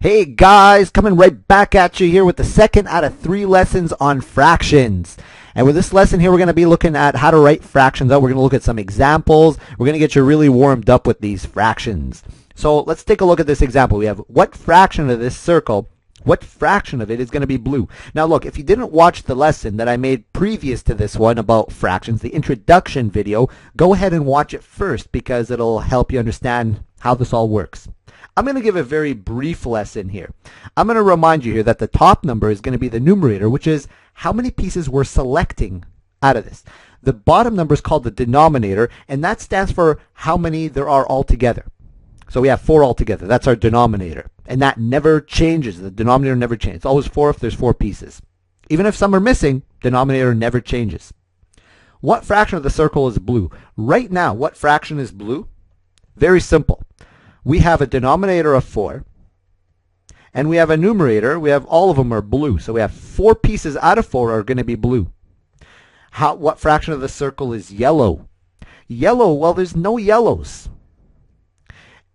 Hey guys, coming right back at you here with the second out of 3 lessons on fractions. And with this lesson here, we're going to be looking at how to write fractions out. We're going to look at some examples. We're going to get you really warmed up with these fractions. So let's take a look at this example. We have what fraction of this circle, what fraction of it is going to be blue? Now look, if you didn't watch the lesson that I made previous to this one about fractions, the introduction video, go ahead and watch it first because it'll help you understand how this all works. I'm going to give a very brief lesson here. I'm going to remind you here that the top number is going to be the numerator, which is how many pieces we're selecting out of this. The bottom number is called the denominator, and that stands for how many there are altogether. So we have 4 altogether. That's our denominator. And that never changes. The denominator never changes. It's always 4 if there's 4 pieces. Even if some are missing, denominator never changes. What fraction of the circle is blue? Right now, what fraction is blue? Very simple. We have a denominator of 4, and we have a numerator. We have all of them are blue. So we have 4 pieces out of 4 are going to be blue. What fraction of the circle is yellow? Yellow, well, there's no yellows.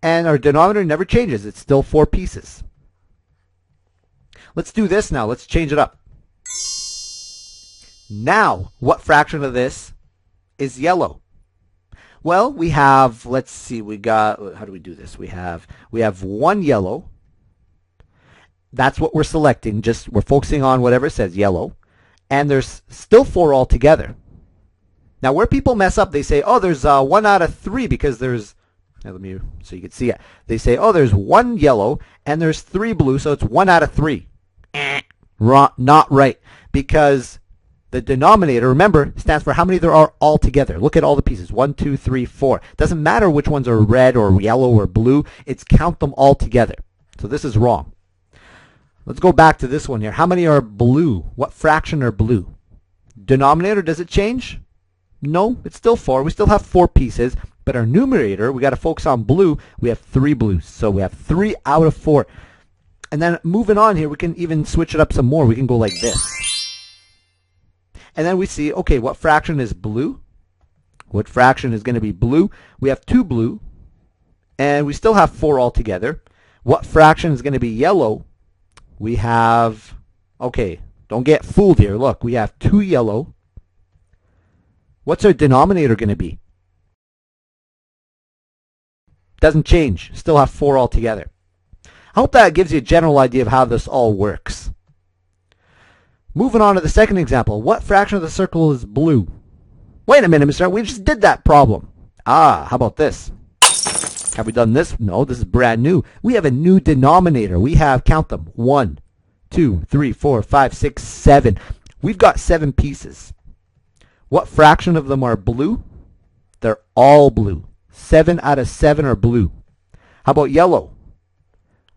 And our denominator never changes. It's still 4 pieces. Let's do this now. Let's change it up. Now, what fraction of this is yellow? Well, we have, let's see, we got, how do we do this? We have 1 yellow. That's what we're selecting. We're focusing on whatever it says, yellow. And there's still 4 altogether. Now, where people mess up, they say, oh, there's 1 out of 3 because there's, let me, so you can see it. They say, oh, there's 1 yellow and there's 3 blue, so it's 1 out of 3. Not right, because the denominator, remember, stands for how many there are all together. Look at all the pieces. 1, 2, 3, 4. Doesn't matter which ones are red or yellow or blue. It's count them all together. So this is wrong. Let's go back to this one here. How many are blue? What fraction are blue? Denominator, does it change? No, it's still 4. We still have 4 pieces. But our numerator, we got to focus on blue. We have 3 blues. So we have 3 out of 4. And then moving on here, we can even switch it up some more. We can go like this. And then we see, okay, what fraction is blue? What fraction is going to be blue? We have 2 blue, and we still have 4 altogether. What fraction is going to be yellow? We have, okay, don't get fooled here. Look, we have 2 yellow. What's our denominator going to be? Doesn't change. Still have 4 altogether. I hope that gives you a general idea of how this all works. Moving on to the second example. What fraction of the circle is blue? Wait a minute, Mr. We just did that problem. How about this? Have we done this? No, this is brand new. We have a new denominator. We have, count them, 1, 2, 3, 4, 5, 6, 7. We've got 7 pieces. What fraction of them are blue? They're all blue. 7 out of 7 are blue. How about yellow?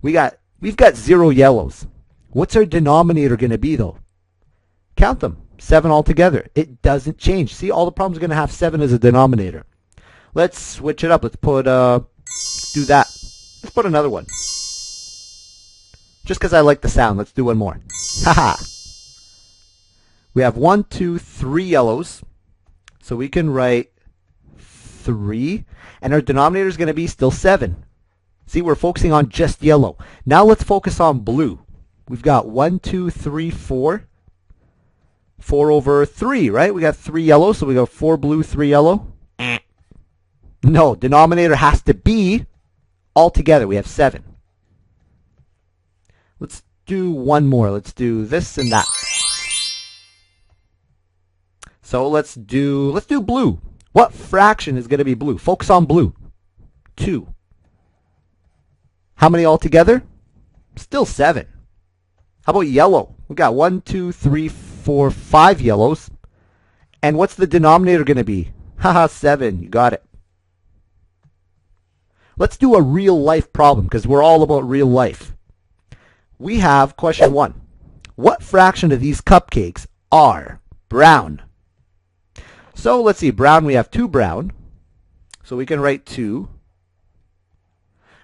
We've got 0 yellows. What's our denominator going to be, though? Count them. 7 altogether. It doesn't change. See, all the problems are going to have 7 as a denominator. Let's switch it up. Let's put, do that. Let's put another one. Just because I like the sound, let's do one more. Haha. We have 1, 2, 3 yellows. So we can write 3. And our denominator is going to be still 7. See, we're focusing on just yellow. Now let's focus on blue. We've got 1, 2, 3, 4. 4 over 3, right? We got 3 yellow, so we got 4 blue, 3 yellow. No, denominator has to be all together. We have 7. Let's do one more. Let's do this and that. So let's do blue. What fraction is going to be blue? Focus on blue. 2. How many altogether? Still 7. How about yellow? We got 1, 2, 3, 4, 5 yellows. And what's the denominator going to be? Haha, 7. You got it. Let's do a real life problem because we're all about real life. We have question 1. What fraction of these cupcakes are brown? So let's see. Brown, we have 2 brown. So we can write 2.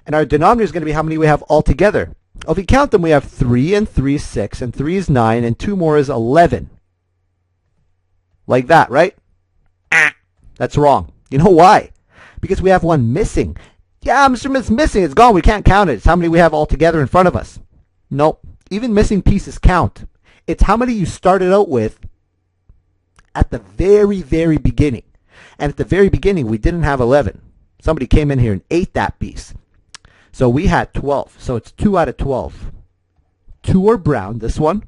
And our denominator is going to be how many we have altogether. If we count them, we have 3 and 3 is 6 and 3 is 9 and 2 more is 11. Like that, right? That's wrong. You know why? Because we have one missing. Yeah, Mr. Smith's missing. It's gone. We can't count it. It's how many we have all together in front of us. Nope. Even missing pieces count. It's how many you started out with at the very, very beginning. And at the very beginning, we didn't have 11. Somebody came in here and ate that piece. So we had 12. So it's 2 out of 12. 2 are brown, this one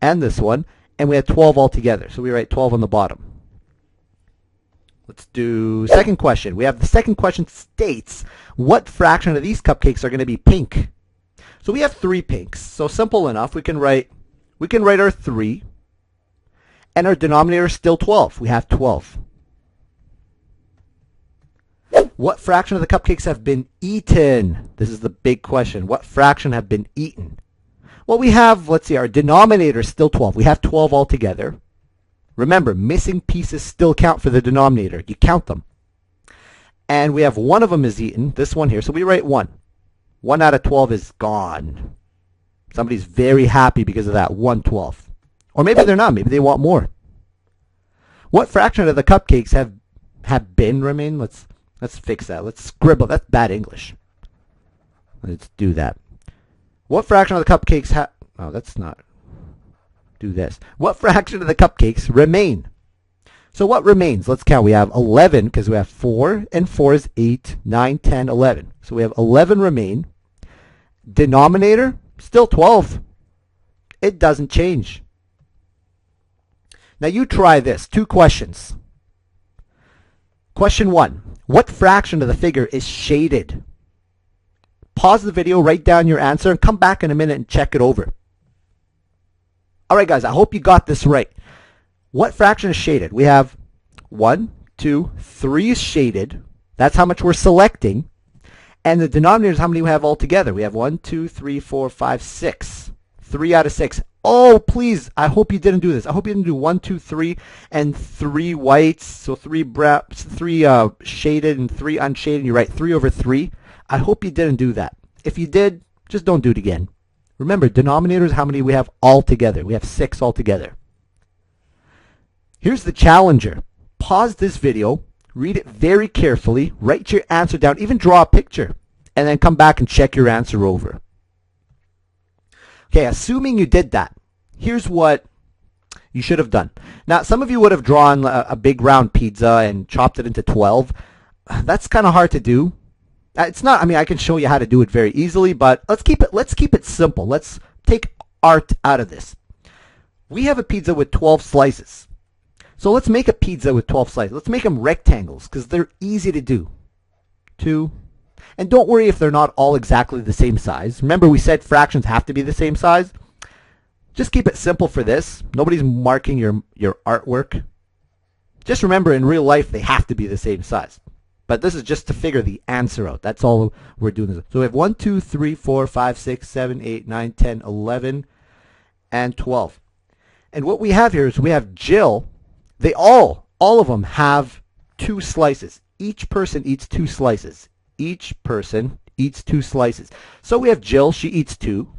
and this one, and we had 12 altogether. So we write 12 on the bottom. Let's do second question. We have the second question states, what fraction of these cupcakes are going to be pink? So we have 3 pinks. So simple enough. We can write our 3, and our denominator is still 12. We have 12. What fraction of the cupcakes have been eaten? This is the big question. What fraction have been eaten? Well, we have, let's see, our denominator is still 12. We have 12 altogether. Remember, missing pieces still count for the denominator. You count them. And we have one of them is eaten, this one here. So we write 1. 1 out of 12 is gone. Somebody's very happy because of that 1/12. Or maybe they're not. Maybe they want more. What fraction of the cupcakes have been remain? Let's fix that. Let's scribble. That's bad English. Let's do that. What fraction of the cupcakes have... Oh, that's not... Do this. What fraction of the cupcakes remain? So what remains? Let's count. We have 11 because we have 4, and 4 is 8, 9, 10, 11. So we have 11 remain. Denominator, still 12. It doesn't change. Now you try this. 2 questions. Question 1. What fraction of the figure is shaded? Pause the video, write down your answer, and come back in a minute and check it over. All right, guys, I hope you got this right. What fraction is shaded? We have 1, 2, 3 is shaded. That's how much we're selecting. And the denominator is how many we have altogether. We have 1, 2, 3, 4, 5, 6. 3 out of 6. Oh, please, I hope you didn't do this. I hope you didn't do 1, 2, 3, and 3 whites. So 3 shaded and 3 unshaded. You write 3 over 3. I hope you didn't do that. If you did, just don't do it again. Remember, denominator is how many we have altogether. We have 6 altogether. Here's the challenger. Pause this video, read it very carefully, write your answer down, even draw a picture, and then come back and check your answer over. Okay, assuming you did that, here's what you should have done. Now, some of you would have drawn a big round pizza and chopped it into 12. That's kind of hard to do. It's not, I mean, I can show you how to do it very easily, but let's keep it simple. Let's take art out of this. We have a pizza with 12 slices. So let's make a pizza with 12 slices. Let's make them rectangles because they're easy to do. 2. And don't worry if they're not all exactly the same size. Remember, we said fractions have to be the same size. Just keep it simple for this. Nobody's marking your artwork. Just remember, in real life, they have to be the same size. But this is just to figure the answer out. That's all we're doing. So we have 1, 2, 3, 4, 5, 6, 7, 8, 9, 10, 11, and 12. And what we have here is we have Jill. They all of them have 2 slices. Each person eats 2 slices. Each person eats 2 slices. So we have Jill. She eats 2.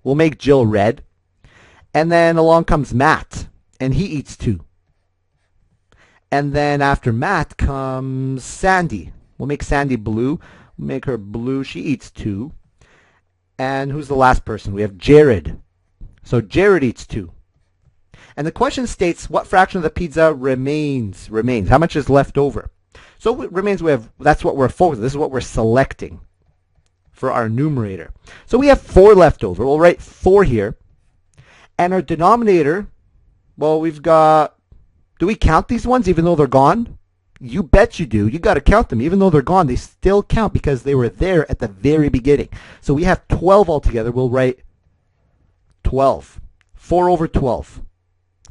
We'll make Jill red. And then along comes Matt, and he eats 2. And then after Matt comes Sandy. We'll make Sandy blue. We'll make her blue. She eats 2. And who's the last person? We have Jared. So Jared eats 2. And the question states, what fraction of the pizza remains? How much is left over? So it remains, that's what we're focusing. This is what we're selecting for our numerator. So we have 4 left over. We'll write 4 here. And our denominator, well, we've got... Do we count these ones even though they're gone? You bet you do. You got to count them. Even though they're gone, they still count because they were there at the very beginning. So we have 12 altogether. We'll write 12. 4 over 12.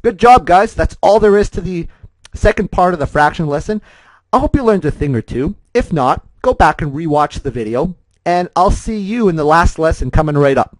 Good job, guys. That's all there is to the second part of the fraction lesson. I hope you learned a thing or two. If not, go back and rewatch the video. And I'll see you in the last lesson coming right up.